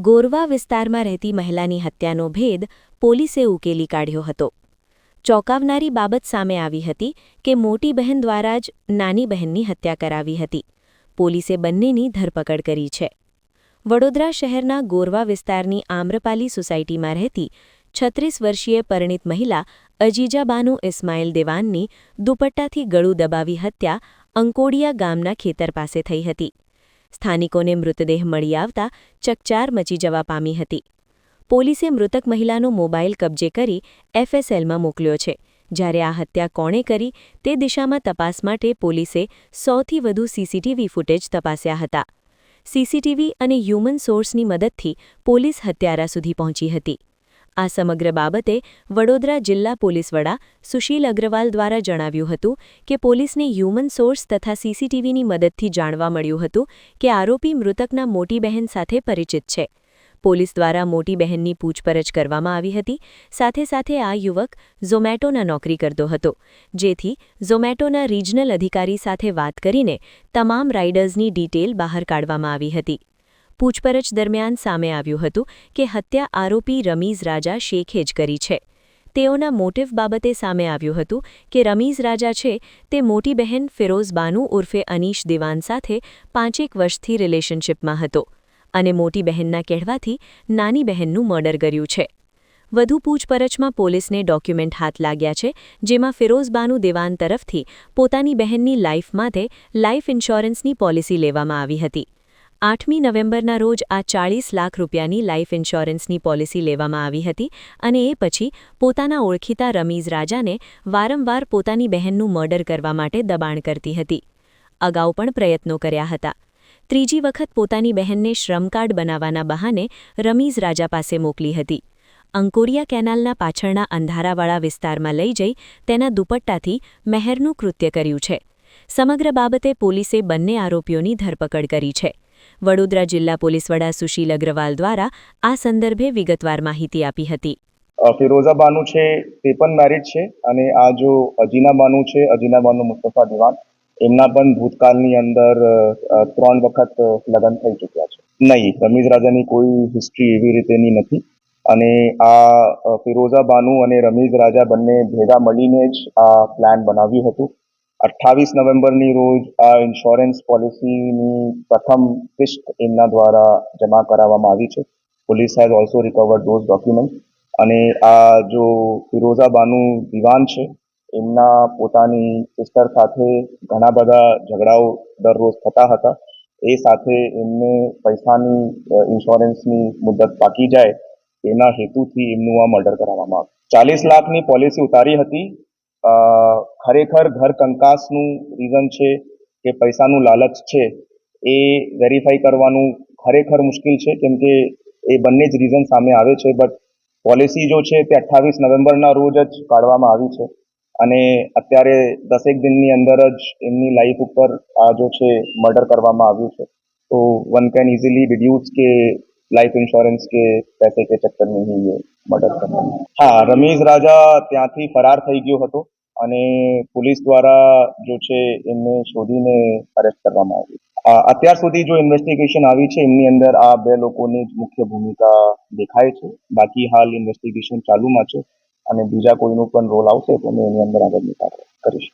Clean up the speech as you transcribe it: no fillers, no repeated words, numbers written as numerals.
ગોરવા વિસ્તારમાં રહેતી મહિલાની હત્યાનો ભેદ પોલીસે ઉકેલી કાઢ્યો હતો. ચોંકાવનારી બાબત સામે આવી હતી કે મોટી બહેન દ્વારા જ નાની બહેનની હત્યા કરાવી હતી. પોલીસે બંનેની ધરપકડ કરી છે. વડોદરા શહેરના ગોરવા વિસ્તારની આમ્રપાલી સોસાયટીમાં રહેતી 36 વર્ષીય પરિણીત મહિલા અજીજા બાનુ ઇસ્માઇલ દેવાનની દુપટ્ટાથી ગળું દબાવી હત્યા અંકોડિયા ગામના ખેતર પાસે થઈ હતી. સ્થાનિકોને મૃતદેહ મળી આવતા ચકચાર મચી જવા પામી હતી. પોલીસે મૃતક મહિલાનો મોબાઈલ કબજે કરી FSLમાં મોકલ્યો છે. જ્યારે આ હત્યા કોણે કરી તે દિશામાં તપાસ માટે પોલીસે 100થી વધુ CCTV ફૂટેજ તપાસ્યા હતા. CCTV અને હ્યુમન સોર્સની મદદથી પોલીસ હત્યારા સુધી પહોંચી હતી. આ સમગ્ર બાબતે વડોદરા જિલ્લા પોલીસ વડા સુશીલ અગ્રવાલ દ્વારા જણાવ્યું હતું કે પોલીસને હ્યુમન સોર્સ તથા CCTVની મદદથી જાણવા મળ્યું હતું કે આરોપી મૃતકના મોટી બહેન સાથે પરિચિત છે. પોલીસ દ્વારા મોટી બહેનની પૂછપરછ કરવામાં આવી હતી. સાથે સાથે આ યુવક ઝોમેટોના નોકરી કરતો હતો, જેથી ઝોમેટોના રિજનલ અધિકારી સાથે વાત કરીને તમામ રાઇડર્સની ડિટેલ બહાર કાઢવામાં આવી હતી. પૂછપરછ દરમિયાન સામે આવ્યું હતું કે હત્યા આરોપી રમીઝ રાજા શેખે જ કરી છે. તેઓના મોટિવ બાબતે સામે આવ્યું હતું કે રમીઝ રાજા છે તે મોટી બહેન ફિરોઝ બાનુ ઉર્ફે અનીશ દેવાન સાથે 5 વર્ષથી રિલેશનશિપમાં હતો અને મોટી બહેનના કહેવાથી નાની બહેનનું મર્ડર કર્યું છે. વધુ પૂછપરછમાં પોલીસને ડોક્યુમેન્ટ હાથ લાગ્યા છે, જેમાં ફિરોઝ બાનુ દેવાન તરફથી પોતાની બહેનની લાઇફ માટે લાઇફ ઇન્સ્યોરન્સની પોલિસી લેવામાં આવી હતી. 8મી નવેમ્બરના રોજ આ 40 લાખ રૂપિયાની લાઇફ ઇન્સ્યોરન્સની પોલિસી લેવામાં આવી હતી અને એ પછી પોતાના ઓળખીતા રમીઝ રાજાને વારંવાર પોતાની બહેનનું મર્ડર કરવા માટે દબાણ કરતી હતી. અગાઉ પણ પ્રયત્નો કર્યા હતા. ત્રીજી વખત પોતાની બહેનને શ્રમ કાર્ડ બનાવવાના બહાને રમીઝ રાજા પાસે મોકલી હતી. અંકોડિયા કેનાલના પાછળના અંધારાવાળા વિસ્તારમાં લઈ જઈ તેના દુપટ્ટાથી મહેરનું કૃત્ય કર્યું છે. સમગ્ર બાબતે પોલીસે બંને આરોપીઓની ધરપકડ કરી છે. વડોદરા જિલ્લા પોલીસ વડા સુશીલ અગ્રવાલ દ્વારા આ સંદર્ભે વિગતવાર માહિતી આપી હતી. ફિરોઝા બાનુ છે તે પણ મેરિડ છે અને આ જો અજીના બાનુ છે, અજીના બાનુ મુસ્તફા દિવાન, એમના પણ ભૂતકાળની અંદર 3 વખત લગ્ન થઈ ચૂક્યા છે. નહીં, રમીઝ રાજાની કોઈ હિસ્ટ્રી એવી રીતેની નથી અને આ ફિરોઝા બાનુ અને રમીઝ રાજા બંને ભેગા મળીને જ આ પ્લાન બનાવ્યું હતું. 28 નવેમ્બરની રોજ આ ઇન્સ્યોરન્સ પોલિસીની પ્રથમ કિસ્ત એમના દ્વારા જમા કરાવવામાં આવી છે. Police has also recovered those document અને આ જો ફિરોઝા બાનુ દિવાન છે એમના પોતાની સિસ્ટર સાથે ઘણા બધા ઝઘડાઓ દરરોજ થતા હતા. એ સાથે એમને પૈસાની ઇન્સ્યોરન્સની મુદત પાકી જાય એના હેતુથી એમનું આ મર્ડર કરાવવામાં આવ્યું. 40 લાખની પોલિસી ઉતારી હતી. ખરેખર ઘર કંકાસનું રીઝન છે કે પૈસાનું લાલચ છે એ વેરીફાઈ કરવાનું ખરેખર મુશ્કેલ છે, કેમ કે એ બંને જ રીઝન સામે આવે છે. બટ પોલિસી જો છે તે 28 નવેમ્બરના રોજ જ કાઢવામાં આવી છે અને અત્યારે 10 દિનની અંદર જ એમની લાઈફ ઉપર આ જો છે મર્ડર કરવામાં આવ્યું છે. તો વન કેન ઇઝીલી ડિડ્યુસ કે લાइफ इंश्योरेंस के पैसे के चक्कर में ही ये मर्डर करना. હા, રમીઝ રાજા ત્યાંથી ફરાર થઈ ગયો હતો અને પોલીસ દ્વારા જો છે એમને શોધીને અરેસ્ટ કરવામાં આવ્યું. અત્યાર સુધી જો ઇન્વેસ્ટિગેશન આવી છે એમની અંદર આ 2 લોકોની જ મુખ્ય ભૂમિકા દેખાય છે. બાકી હાલ ઇન્વેસ્ટિગેશન ચાલુમાં છે અને બીજા કોઈનો પણ રોલ આવશે તો મેં એની અંદર આગળની કાર્યવાહી કરીશ.